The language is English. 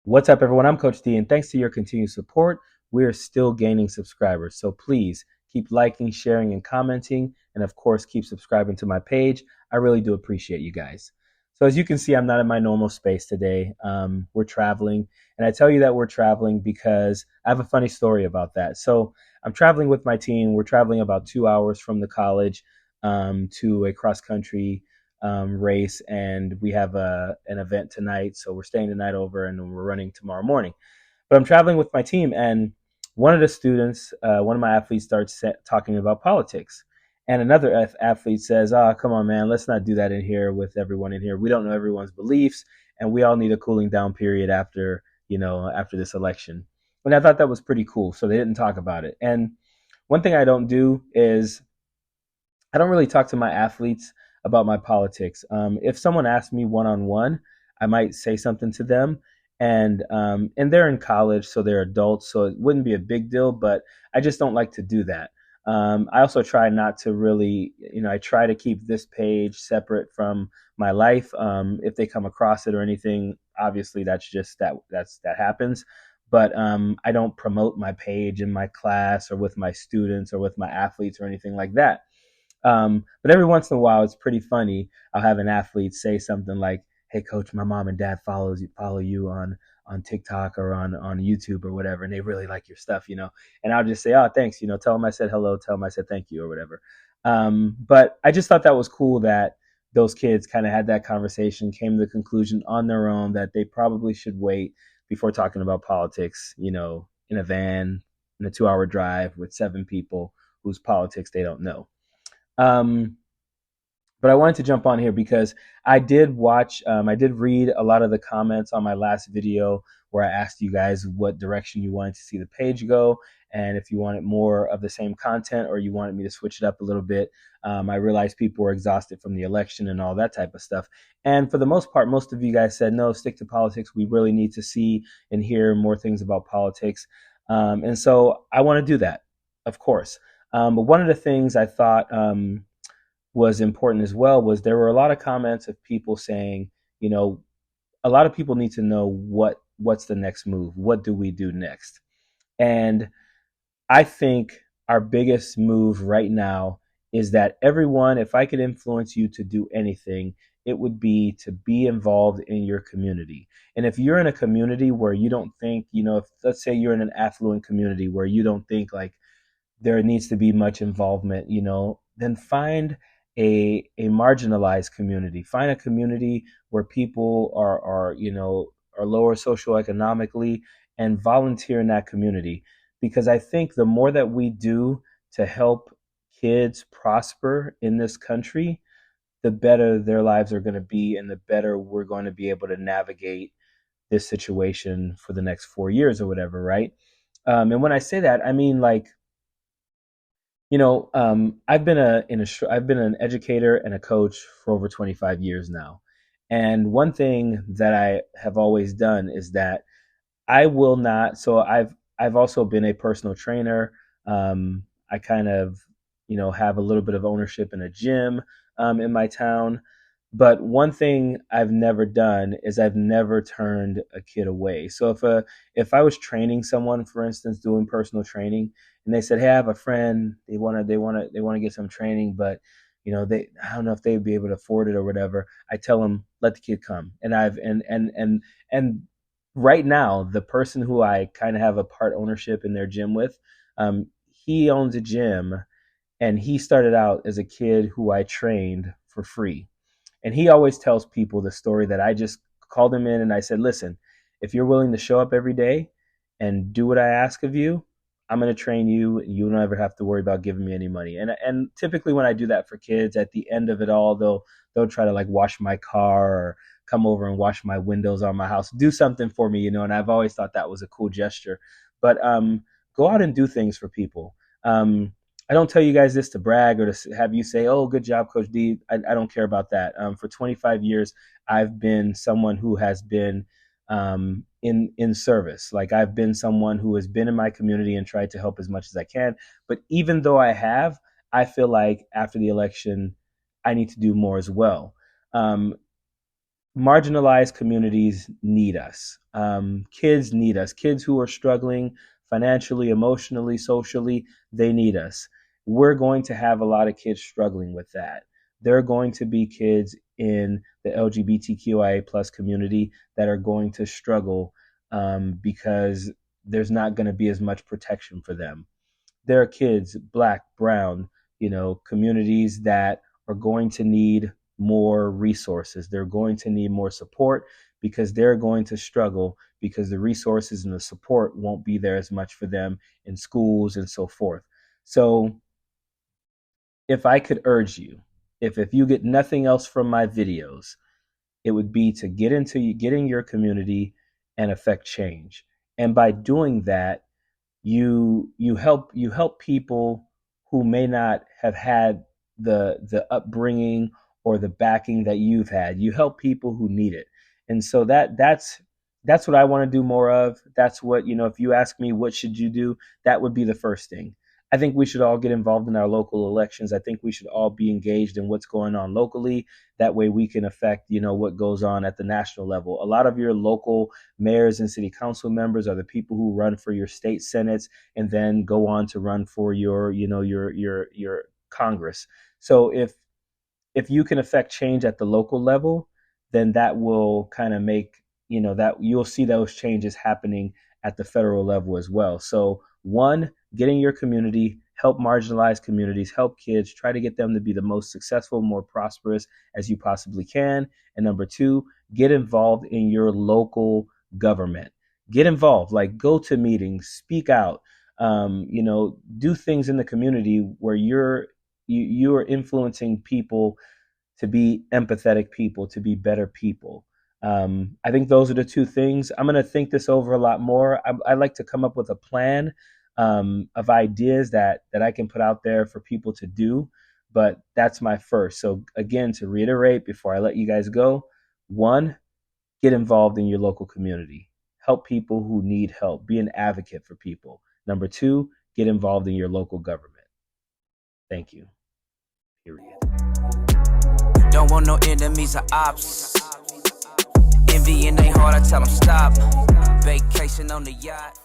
What's up, everyone? I'm Coach D, and thanks to your continued support, we're still gaining subscribers. So please keep liking, sharing, and commenting, and of course, keep subscribing to my page. I really do appreciate you guys. So as you can see, I'm not in my normal space today. We're traveling, and I tell you that we're traveling because I have a funny story about that. So I'm traveling with my team. We're traveling about 2 hours from the college to a cross country race, and we have an event tonight. So we're staying the night over, and we're running tomorrow morning. But I'm traveling with my team, and one of the students, one of my athletes, starts talking about politics, and another athlete says, "Oh, come on, man, let's not do that in here with everyone in here. We don't know everyone's beliefs, and we all need a cooling down period after after this election." And I thought that was pretty cool. So they didn't talk about it. And one thing I don't do is I don't really talk to my athletes about my politics. If someone asks me one on one, I might say something to them, and they're in college, so they're adults, so it wouldn't be a big deal. But I just don't like to do that. I also try not to really, I try to keep this page separate from my life. If they come across it or anything, obviously that's just that happens. But I don't promote my page in my class or with my students or with my athletes or anything like that. But every once in a while, it's pretty funny. I'll have an athlete say something like, "Hey, coach, my mom and dad follow you on TikTok or on YouTube or whatever, and they really like your stuff." And I'll just say, "Oh, thanks. Tell them I said hello. Tell them I said thank you or whatever." But I just thought that was cool that those kids kind of had that conversation, came to the conclusion on their own that they probably should wait before talking about politics. In a van, in a 2-hour drive with 7 people whose politics they don't know. Um, but I wanted to jump on here because I did read a lot of the comments on my last video where I asked you guys what direction you wanted to see the page go, and if you wanted more of the same content or you wanted me to switch it up a little bit. I realized people were exhausted from the election and all that type of stuff. And for the most part, most of you guys said, no, stick to politics. We really need to see and hear more things about politics. And so I want to do that, of course. But one of the things I thought was important as well was there were a lot of comments of people saying, you know, a lot of people need to know what's the next move. What do we do next? And I think our biggest move right now is that everyone, if I could influence you to do anything, it would be to be involved in your community. And if you're in a community where you don't think, if let's say you're in an affluent community where you don't think like there needs to be much involvement, then find a marginalized community. Find a community where people are lower socioeconomically and volunteer in that community. Because I think the more that we do to help kids prosper in this country, the better their lives are going to be and the better we're going to be able to navigate this situation for the next 4 years or whatever, right? And when I say that, I mean like I've been an educator and a coach for over 25 years now. And one thing that I have always done is that I will not. So I've also been a personal trainer. I kind of have a little bit of ownership in a gym in my town. But one thing I've never done is I've never turned a kid away. So if I was training someone, for instance, doing personal training, and they said, "Hey, I have a friend. They want to get some training, but I don't know if they'd be able to afford it or whatever." I tell them, "Let the kid come." And I've and right now, the person who I kind of have a part ownership in their gym with, he owns a gym, and he started out as a kid who I trained for free. And he always tells people the story that I just called him in and I said, "Listen, if you're willing to show up every day and do what I ask of you, I'm going to train you, and you don't ever have to worry about giving me any money." And typically when I do that for kids, at the end of it all, they'll try to like wash my car or come over and wash my windows on my house, do something for me, and I've always thought that was a cool gesture. But go out and do things for people. I don't tell you guys this to brag or to have you say, "Oh, good job, Coach D." I don't care about that. For 25 years, I've been someone who has been in service. Like I've been someone who has been in my community and tried to help as much as I can. But even though I feel like after the election, I need to do more as well. Um, marginalized communities need us. Kids need us. Kids who are struggling financially, emotionally, socially, they need us. We're going to have a lot of kids struggling with that. There are going to be kids in the LGBTQIA plus community that are going to struggle because there's not going to be as much protection for them. There are kids, black, brown, communities that are going to need more resources. They're going to need more support because they're going to struggle because the resources and the support won't be there as much for them in schools and so forth. So, if I could urge you, if you get nothing else from my videos, it would be to get in your community and affect change. And by doing that, you help people who may not have had the upbringing or the backing that you've had. You help people who need it. And so that's what I want to do more of. That's what, if you ask me what should you do, that would be the first thing. I think we should all get involved in our local elections. I think we should all be engaged in what's going on locally. That way we can affect, what goes on at the national level. A lot of your local mayors and city council members are the people who run for your state senates and then go on to run for your Congress. So if you can affect change at the local level, then that will kind of make, that you'll see those changes happening at the federal level as well. So, one, get in your community, help marginalized communities, help kids, try to get them to be the most successful, more prosperous as you possibly can. And number two, get involved in your local government. Get involved, like go to meetings, speak out, do things in the community where you're influencing people to be empathetic people, to be better people. I think those are the two things. I'm going to think this over a lot more. I like to come up with a plan of ideas that I can put out there for people to do, but that's my first. So again, to reiterate before I let you guys go, one, get involved in your local community. Help people who need help. Be an advocate for people. Number two, get involved in your local government. Thank you. Period. Don't want no enemies or ops. Envy in they heart, I tell them stop. Vacation on the yacht.